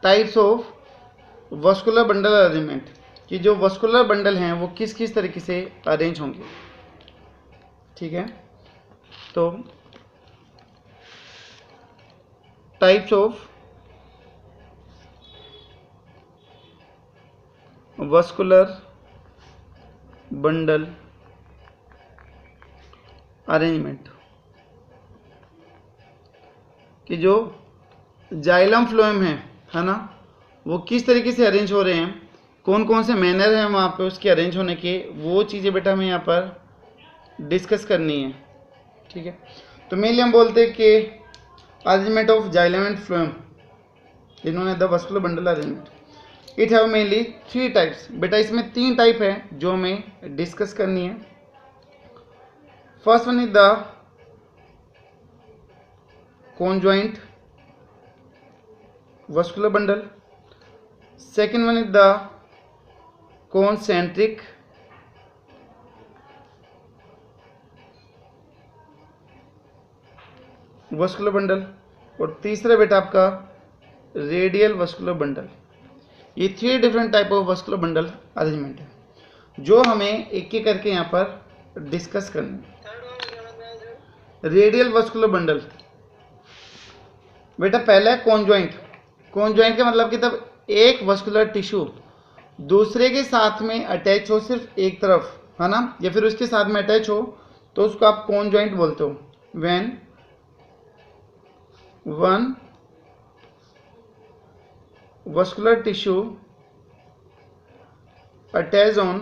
Types of vascular bundle arrangement, कि जो vascular bundle हैं वो किस किस तरीके से अरेंज होंगे। ठीक है, तो types of vascular bundle arrangement, कि जो जाइलम फ्लोएम है ना, वो किस तरीके से अरेंज हो रहे हैं, कौन कौन से मैनर हैं वहाँ पे उसके अरेंज होने के, वो चीज़ें बेटा हमें यहाँ पर डिस्कस करनी है। ठीक है, तो मेनली हम बोलते हैं कि arrangement of xylem and phloem, इन्होंने the vascular bundle arrangement, it have mainly 3 types. बेटा इसमें 3 टाइप है जो हमें डिस्कस करनी है। First one is the conjoint vascular bundle, second one is the concentric vascular bundle, और तीसरा बेटा आपका रेडियल वस्कुलर बंडल। ये 3 different type of vascular bundle arrangement है जो हमें एक एक करके यहाँ पर डिस्कस करना है। रेडियल वस्कुलर बंडल बेटा पहला है कॉन्जॉइंट। कॉन्जॉइंट का मतलब कि तब एक वस्कुलर टिश्यू दूसरे के साथ में अटैच हो, सिर्फ एक तरफ, है ना, या फिर उसके साथ में अटैच हो, तो उसको आप कॉन्जॉइंट बोलते हो। When one vascular tissue attach on,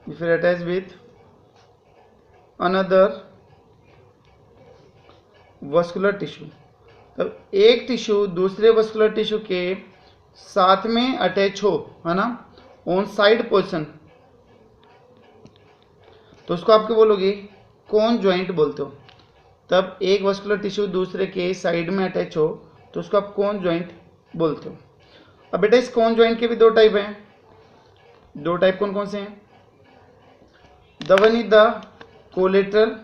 फिर attach with another vascular tissue, तब एक टिश्यू दूसरे वस्कुलर टिश्यू के साथ में अटैच हो, है ना, ऑन साइड पोजिशन, तो उसको आपके बोलोगे कॉन्जॉइंट बोलते हो। तब एक वस्कुलर टिश्यू दूसरे के साइड में अटैच हो तो उसको आप कॉन्जॉइंट बोलते हो। अब बेटा इस कॉन्जॉइंट के भी 2 टाइप हैं। 2 टाइप कौन कौन से हैं? The one is the collateral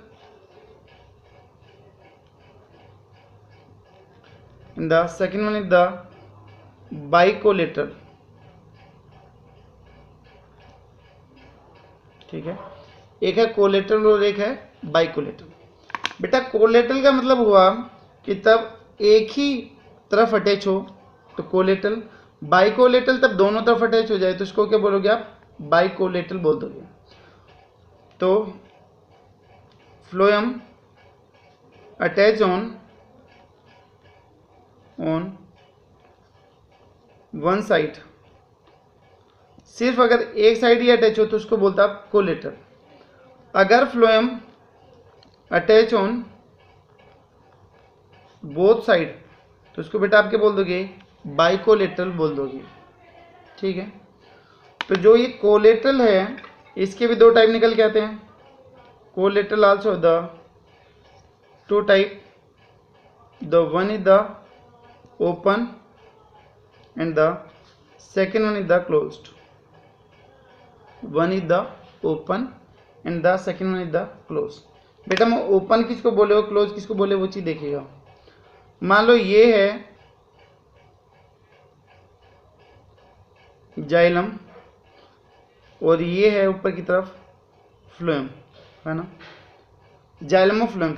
and the second one is the bicollateral। ठीक है, एक है कोलेटरल और एक है बाइकोलेटरल। बेटा कोलेटरल का मतलब हुआ कि तब एक ही तरफ अटैच हो तो कोलेटरल, बाइकोलेटरल तब दोनों तरफ अटैच हो जाए तो इसको क्या बोलोगे आप? बाइकोलेटरल बोल दोगे। तो phloem attach on one side, सिर्फ अगर एक साइड ही अटैच हो तो उसको बोलता है कोलेटरल। अगर phloem attach on both side तो उसको बेटा आप क्या बोल दोगे? बाइकोलेटरल बोल दोगे। ठीक है, तो जो ये कोलेटरल है इसके भी 2 टाइप निकल के आते हैं। Collateral also the 2 type, the one is the open and the second one is the closed। one is the open and the second one is the closed। बेटा मैं ओपन किसको बोले हो, क्लोज किसको बोले, वो चीज देखिएगा। मान लो ये है जाइलम और ये है ऊपर की तरफ फ्लोएम, है ना, जाइलम और फ्लोएम।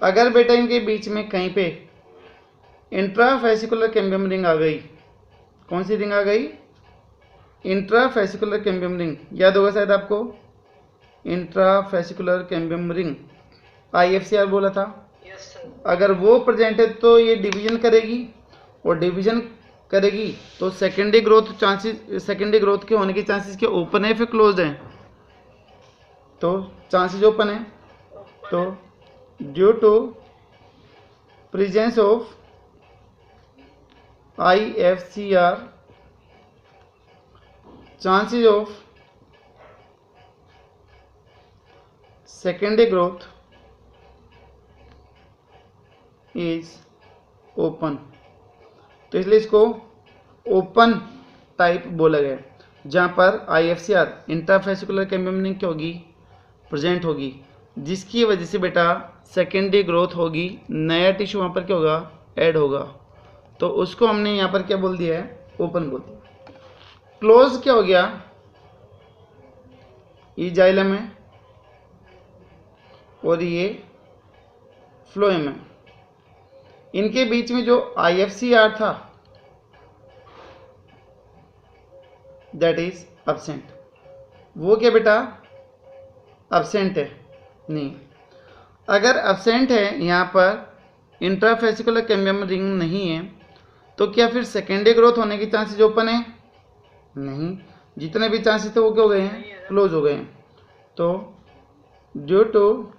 अगर बेटा इनके बीच में कहीं पे इंट्राफेसिकुलर कैम्बियम रिंग आ गई, कौन सी रिंग आ गई? इंट्राफेसिकुलर कैम्बियम रिंग, याद होगा शायद आपको, इंट्राफेसिकुलर कैम्बियम रिंग IFCR बोला था। अगर वो प्रेजेंट है तो ये डिवीजन करेगी, और डिवीजन करेगी तो secondary growth chances, secondary growth के होने के चांसेस के ओपन है फिर क्लोज है? तो चांसेस ओपन है। तो due to presence of IFCR, chances of secondary growth is open, तो इसलिए इसको ओपन टाइप बोला गया, जहाँ पर IFCR इंट्राफेसिकुलर कैम्बियम रिंग क्या होगी? प्रेजेंट होगी, जिसकी वजह से बेटा सेकेंडरी ग्रोथ होगी, नया टिश्यू वहाँ पर क्या होगा, ऐड होगा, तो उसको हमने यहाँ पर क्या बोल दिया है, ओपन बोल दिया। क्लोज क्या हो गया, ये जाइलम है और ये फ्लोएम है, इनके बीच में जो IFCR था दैट इज एब्सेंट। वो क्या बेटा, एब्सेंट है, नहीं। अगर एब्सेंट है यहाँ पर, इंट्राफेसिकुलर कैम्बियम रिंग नहीं है, तो क्या फिर सेकेंडरी ग्रोथ होने के चांसेस ओपन है, नहीं। जितने भी चांसेस थे वो क्या हो गए हैं, क्लोज हो गए हैं। तो due to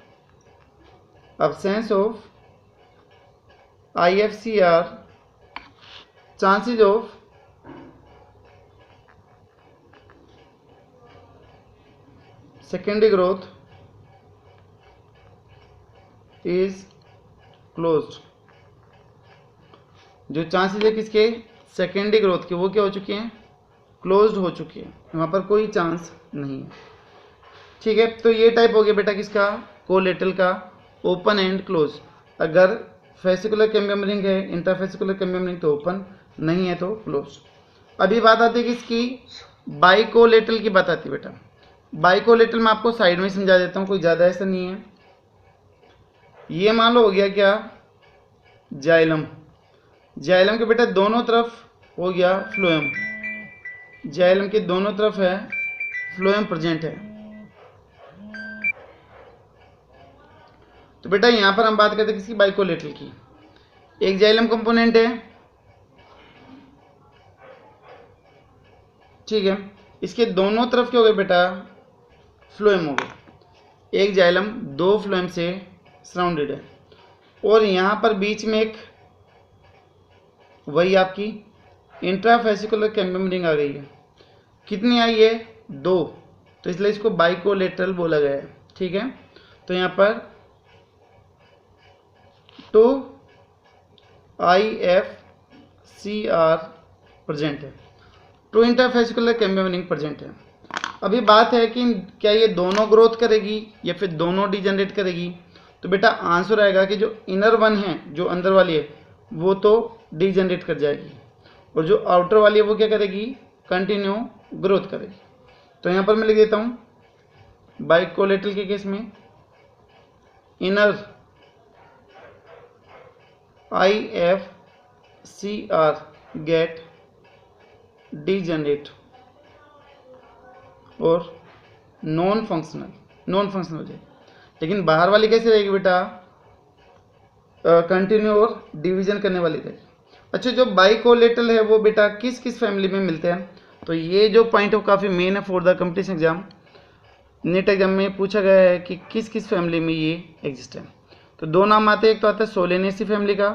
absence of IFCR, chances of secondary growth is closed। जो चांसेस है किसके, सेकेंडरी ग्रोथ के, वो क्या हो चुके हैं, क्लोज्ड हो चुके हैं, वहाँ पर कोई चांस नहीं है। ठीक है, तो ये टाइप हो गया बेटा किसका, कोलेटरल का, ओपन एंड क्लोज। अगर फेसिकुलर कैम्बियम रिंग है, इंट्राफेसिकुलर कैम्बियम रिंग तो ओपन, नहीं है तो क्लोज। अभी बात आती है किसकी, बाइकोलेटरल की बात आती है बेटा। बाइकोलेटरल मैं आपको साइड में समझा देता हूँ, कोई ज़्यादा ऐसा नहीं है। ये मान लो हो गया क्या, जाइलम, जाइलम के बेटा दोनों तरफ हो गया फ्लोएम, जाइलम के दोनों तरफ है फ्लोएम प्रेजेंट है। तो बेटा यहाँ पर हम बात करते हैं किसकी, बाइकोलेटरल की। एक जाइलम कंपोनेंट है, ठीक है, इसके दोनों तरफ क्या हो गए बेटा, फ्लोएम हो गए। एक जाइलम दो फ्लोएम से सराउंडेड है, और यहाँ पर बीच में एक वही आपकी इंट्राफेसिकुलर कैम्बियम रिंग आ गई है। कितनी आई है, दो, तो इसलिए इसको बाइकोलेटरल बोला गया है। ठीक है, तो यहाँ पर 2 IFCR प्रेजेंट है, 2 इंटरफेसिकुलर कैम्बियम रिंग प्रेजेंट है। अभी बात है कि क्या ये दोनों ग्रोथ करेगी या फिर दोनों डिजनरेट करेगी। तो बेटा आंसर आएगा कि जो इनर वन है, जो अंदर वाली है, वो तो डिजनरेट कर जाएगी, और जो आउटर वाली है वो क्या करेगी, कंटिन्यू ग्रोथ करेगी। तो यहाँ पर मैं लिख देता हूँ, बाइकोलेटरल के केस में इनर IFCR गेट डिजनरेट और नॉन फंक्शनल हो जाएगी। लेकिन बाहर वाली कैसे रहेगी बेटा, कंटिन्यू और डिवीजन करने वाली रहेगी। अच्छा, जो बाइकोलेटरल है वो बेटा किस किस फैमिली में मिलते हैं, तो ये जो पॉइंट है काफ़ी मेन है for the competition exam. Net exam में पूछा गया है कि किस किस फैमिली में ये एग्जिस्ट है। तो दो नाम आते हैं, एक तो आता है सोलेनेसी फैमिली का,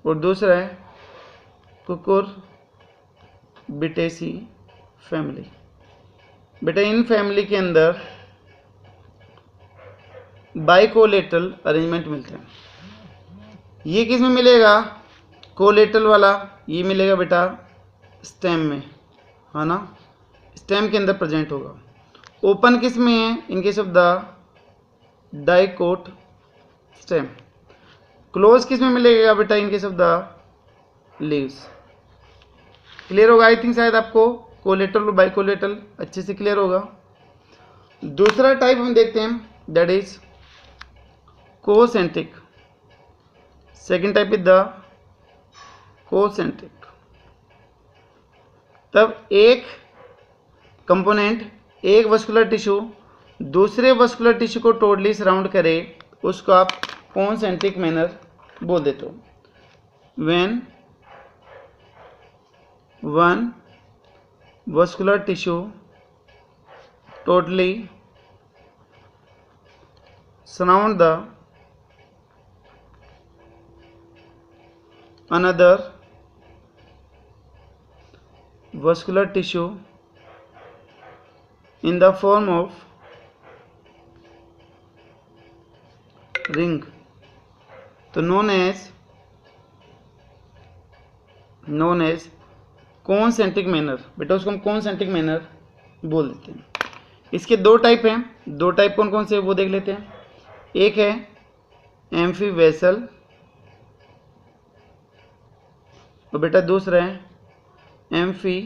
और दूसरा है कुकुरबिटेसी फैमिली। बेटा इन फैमिली के अंदर बाइकोलेटरल अरेंजमेंट मिलते हैं। ये किस में मिलेगा, कोलेटरल वाला ये मिलेगा बेटा स्टेम में, है ना, स्टेम के अंदर प्रेजेंट होगा। ओपन किस में है, in case of the dicot stem. Close किस में मिलेगा बेटा, in case of the leaves. Clear होगा आई थिंक, शायद आपको कोलेटरल और बाइकोलेटरल अच्छे से क्लियर होगा। दूसरा टाइप हम देखते हैं, that is concentric. Second type is the concentric. तब एक कंपोनेंट, एक वस्कुलर टिश्यू दूसरे वस्कुलर टिश्यू को टोटली सराउंड करे, उसको आप कॉन्सेंट्रिक मैनर बोल देते हो। When one vascular tissue totally surround the another vascular tissue in the form of ring, तो known as concentric manner। बेटा उसको हम concentric manner बोल देते हैं। इसके दो टाइप हैं, दो टाइप कौन कौन से वो देख लेते हैं। एक है एम्फी वेसल और बेटा दूसरा है amphi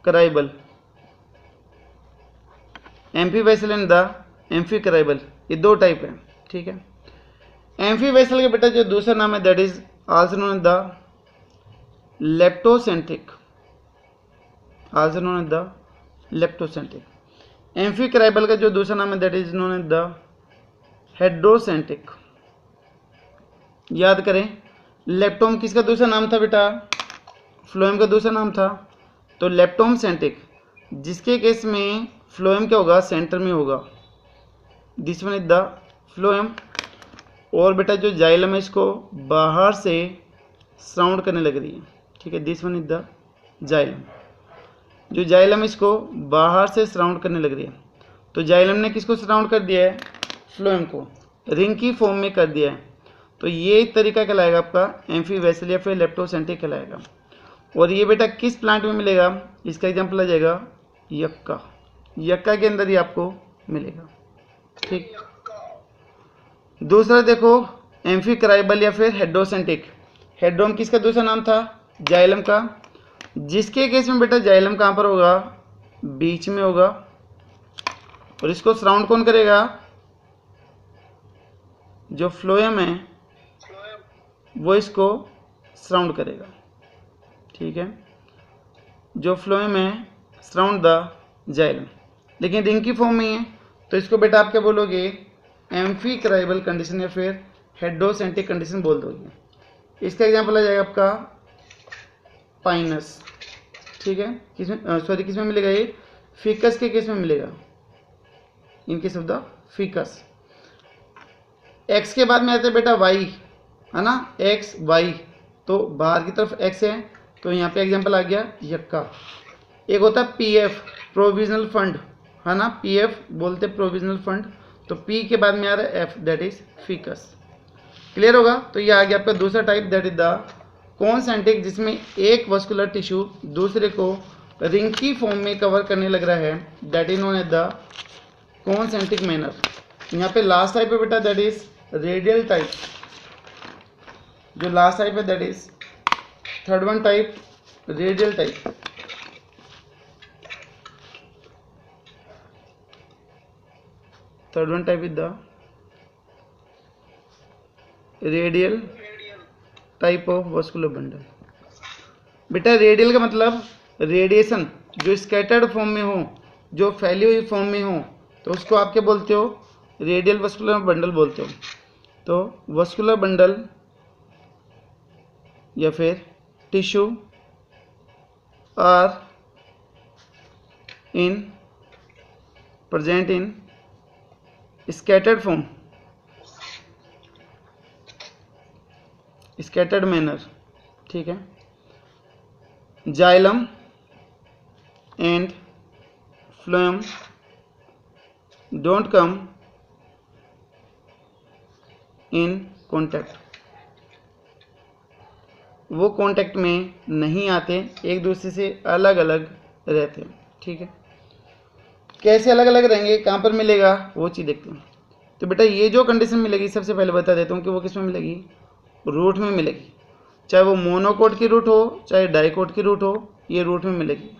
कराइबल। Amphivasal and the amphicribral, ये दो टाइप है, ठीक है। एम्फी वेसल के बेटा जो दूसरा नाम है that is also known as the leptocentric, also known as the leptocentric. Amphicribral का जो दूसरा नाम है that is known as the hadrocentric. याद करें, लेप्टोम किसका दूसरा नाम था बेटा, फ्लोएम का दूसरा नाम था। तो लेप्टोम सेंट्रिक, जिसके केस में फ्लोएम क्या होगा, सेंटर में होगा, this one is the phloem. और बेटा जो जाइलम है इसको बाहर से सराउंड करने लग रही है, ठीक है, this one is the xylem. जो जाइलम इसको बाहर से सराउंड करने लग रही है, तो जाइलम ने किसको सराउंड कर दिया है, फ्लोएम को, रिंग की फॉर्म में कर दिया है। तो ये तरीका कहलाएगा आपका एम्फी वेसल या फिर लेप्टोसेंट्रिक कहलाएगा। और ये बेटा किस प्लांट में मिलेगा, इसका एग्जांपल आ जाएगा यक्का, यक्का के अंदर ही आपको मिलेगा, ठीक। दूसरा देखो एम्फी कराइबल या फिर हेड्रोसेंट्रिक। हेड्रोम किसका दूसरा नाम था, जाइलम का, जिसके केस में बेटा जाइलम कहाँ पर होगा, बीच में होगा, और इसको सराउंड कौन करेगा, जो फ्लोएम है वो इसको सराउंड करेगा, ठीक है, जो फ्लोएम है सराउंड द जाइलम, लेकिन रिंग की फॉर्म में है। तो इसको बेटा आप क्या बोलोगे, एम्फी कराइबल कंडीशन या फिर हेड्रोसेंट्रिक कंडीशन बोल दोगे। इसका एग्जांपल आ जाएगा आपका पाइनस, ठीक है, किसमें सॉरी किसमें मिलेगा, ये फिकस के केस में मिलेगा, इनके शब्द फिकस। एक्स के बाद में आता है बेटा वाई, है ना, एक्स वाई, तो बाहर की तरफ एक्स है, तो यहाँ पे एग्जांपल आ गया यक्का। एक होता है पीएफ, प्रोविजनल फंड, है ना, पीएफ बोलते प्रोविजनल फंड, तो पी के बाद में आ रहा है F, that is ficus. Clear होगा। तो ये आ गया आपका दूसरा type that is the concentric, जिसमें एक वस्कुलर टिश्यू दूसरे को रिंग की फॉर्म में कवर करने लग रहा है, that is known as the concentric manner. यहाँ पे लास्ट टाइप है बेटा दैट इज रेडियल टाइप, जो लास्ट टाइप है that is third one type radial type. Third one type is the radial type of vascular bundle. बेटा radial का मतलब radiation जो स्कैटर्ड फॉर्म में हो, जो फैली हुई फॉर्म में हो, तो उसको आप क्या बोलते हो, रेडियल वस्कुलर बंडल बोलते हो। तो वस्कुलर बंडल या फिर tissue are in present in scattered form, scattered manner, ठीक है। Xylem and phloem don't come in contact, वो कॉन्टैक्ट में नहीं आते, एक दूसरे से अलग अलग रहते हैं, ठीक है। कैसे अलग अलग रहेंगे, कहाँ पर मिलेगा, वो चीज़ देखते हैं। तो बेटा ये जो कंडीशन मिलेगी, सबसे पहले बता देता हूँ कि वो किस में मिलेगी, रूट में मिलेगी, चाहे वो मोनोकोट की रूट हो चाहे डाइकोट की रूट हो, ये रूट में मिलेगी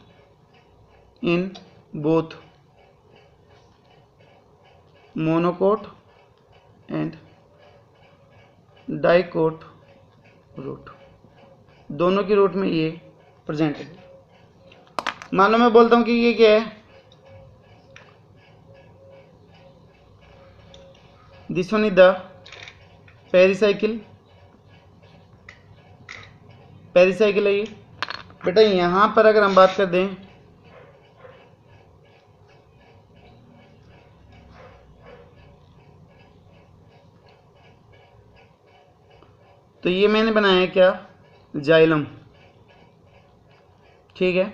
in both monocot and dicot root, दोनों की रूट में ये प्रेजेंट है। मान लो मैं बोलता हूँ कि ये क्या है, this one is the pericycle, pericycle है ये। बेटा यहाँ पर अगर हम बात कर दें तो ये मैंने बनाया है क्या, जाइलम, ठीक है।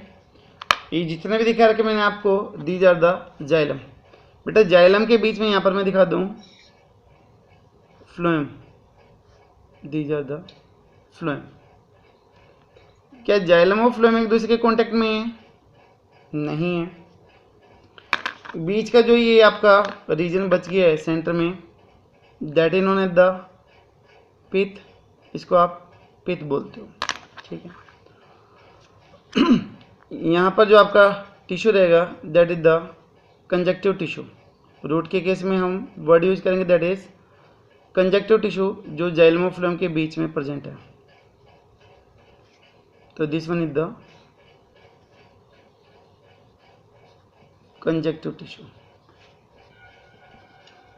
ये जितने भी दिखा रखे मैंने आपको, दीज आर द जाइलम। बेटा जाइलम के बीच में यहाँ पर मैं दिखा दूँ phloem, these are the phloem. क्या जाइलम और फ्लोएम एक दूसरे के कांटेक्ट में है, नहीं है। बीच का जो ये आपका रीजन बच गया है सेंटर में, that is known as the pith, इसको आप पिथ बोलते हो, ठीक है। यहाँ पर जो आपका टिश्यू रहेगा that is the conjunctive tissue. Root के केस में हम वर्ड यूज करेंगे दैट इज कंजक्टिव टिश्यू, जो जाइलम ऑफ फ्लोएम के बीच में प्रेजेंट है। तो this one is the conjunctive tissue.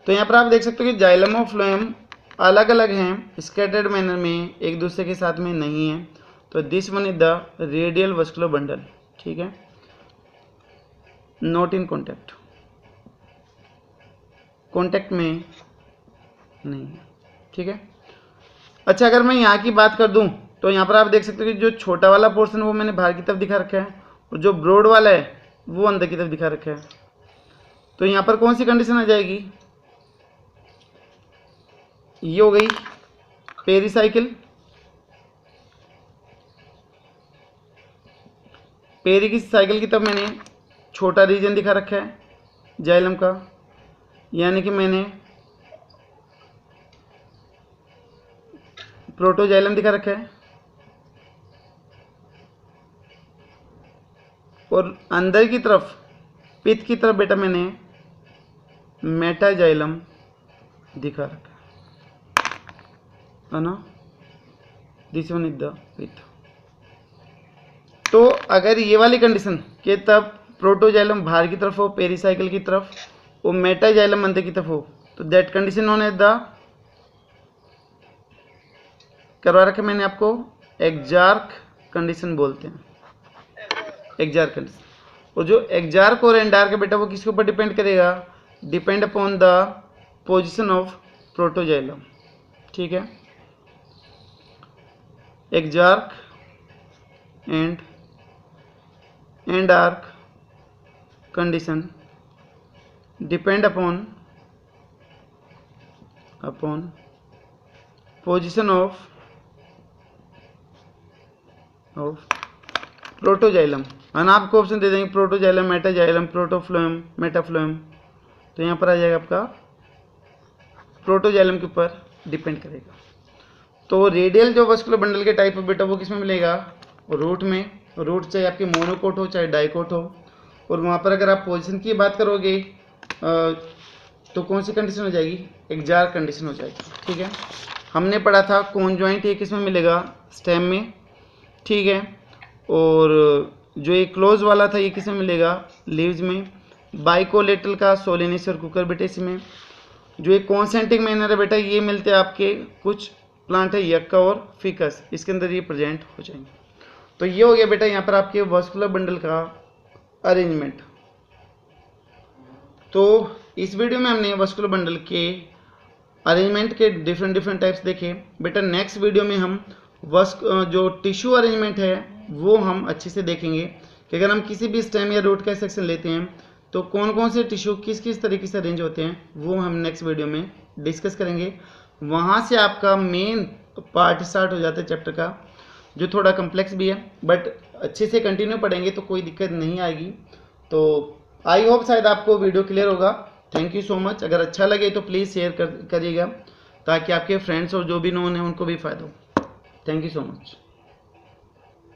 तो यहाँ पर आप देख सकते हो कि जाइलम ऑफ फ्लोएम अलग अलग हैं, स्कैटर्ड मैनर में, एक दूसरे के साथ में नहीं है। तो this one is the radial vascular bundle, ठीक है, नॉट इन कॉन्टैक्ट, कॉन्टैक्ट में नहीं है, ठीक है। अच्छा, अगर मैं यहाँ की बात कर दूं तो यहाँ पर आप देख सकते हो कि जो छोटा वाला पोर्शन वो मैंने बाहर की तरफ दिखा रखा है, और जो ब्रॉड वाला है वो अंदर की तरफ दिखा रखा है। तो यहाँ पर कौन सी कंडीशन आ जाएगी, ये हो गई पेरिसाइकिल, पेरी की साइकिल की तरफ मैंने छोटा रीजन दिखा रखा है जाइलम का, यानी कि मैंने प्रोटोजाइलम दिखा रखा है, और अंदर की तरफ पिथ की तरफ बेटा मैंने मेटाजाइलम दिखा रखा है ना, this one is the pith. तो अगर ये वाली कंडीशन के तब प्रोटोजाइलम बाहर की तरफ हो पेरिसाइकिल की तरफ, और मेटाजाइलम अंदर की तरफ हो, तो that condition known as the, करवा रखा मैंने आपको, एक्जार्क कंडीशन बोलते हैं, एक्जार्क कंडीशन। और जो एक्जार्क और एंडार्क है बेटा वो किसके ऊपर डिपेंड करेगा, depend upon the position of protoxylem, ठीक है। Exarch and endarch condition depend upon position of protoxylem. है ना, आपको ऑप्शन दे देंगे प्रोटोजाइलम, मेटाजाइलम, प्रोटोफ्लोएम, मेटाफ्लोएम। तो यहाँ पर आ जाएगा आपका प्रोटोजाइलम के ऊपर डिपेंड करेगा। तो रेडियल जो वस्कुलर बंडल के टाइप है बेटा वो किसमें मिलेगा, रूट में। रूट चाहे आपके मोनोकोट हो चाहे डाइकोट हो। और वहाँ पर अगर आप पोजीशन की बात करोगे तो कौन सी कंडीशन हो जाएगी, एक्जार्क कंडीशन हो जाएगी, ठीक है। हमने पढ़ा था कॉन्जॉइंट ये किसमें मिलेगा, स्टेम में, ठीक है। और जो ये क्लोज वाला था ये किसमें मिलेगा, लीव्स में। बाइकोलेटरल का सोलेनेस और कुकुरबिटेसी में। जो एक कॉन्सेंट्रिक मैनर है बेटा ये मिलते हैं आपके कुछ प्लांट है यक्का और फिकस, इसके अंदर ये प्रेजेंट हो जाएंगे। तो ये हो गया बेटा यहाँ पर आपके वस्कुलर बंडल का अरेंजमेंट। तो इस वीडियो में हमने वस्कुलर बंडल के अरेंजमेंट के डिफरेंट टाइप्स देखे बेटा। नेक्स्ट वीडियो में हम जो टिश्यू अरेंजमेंट है वो हम अच्छे से देखेंगे कि अगर हम किसी भी स्टेम या रूट का सेक्शन लेते हैं तो कौन कौन से टिश्यू किस किस तरीके से अरेंज होते हैं, वो हम नेक्स्ट वीडियो में डिस्कस करेंगे। वहाँ से आपका मेन पार्ट स्टार्ट हो जाता है चैप्टर का, जो थोड़ा कम्प्लेक्स भी है, बट अच्छे से कंटिन्यू पढ़ेंगे तो कोई दिक्कत नहीं आएगी। तो आई होप शायद आपको वीडियो क्लियर होगा। Thank you so much. अगर अच्छा लगे तो प्लीज़ शेयर करिएगा ताकि आपके फ्रेंड्स और जो भी नोन है उनको भी फ़ायदा हो। Thank you so much.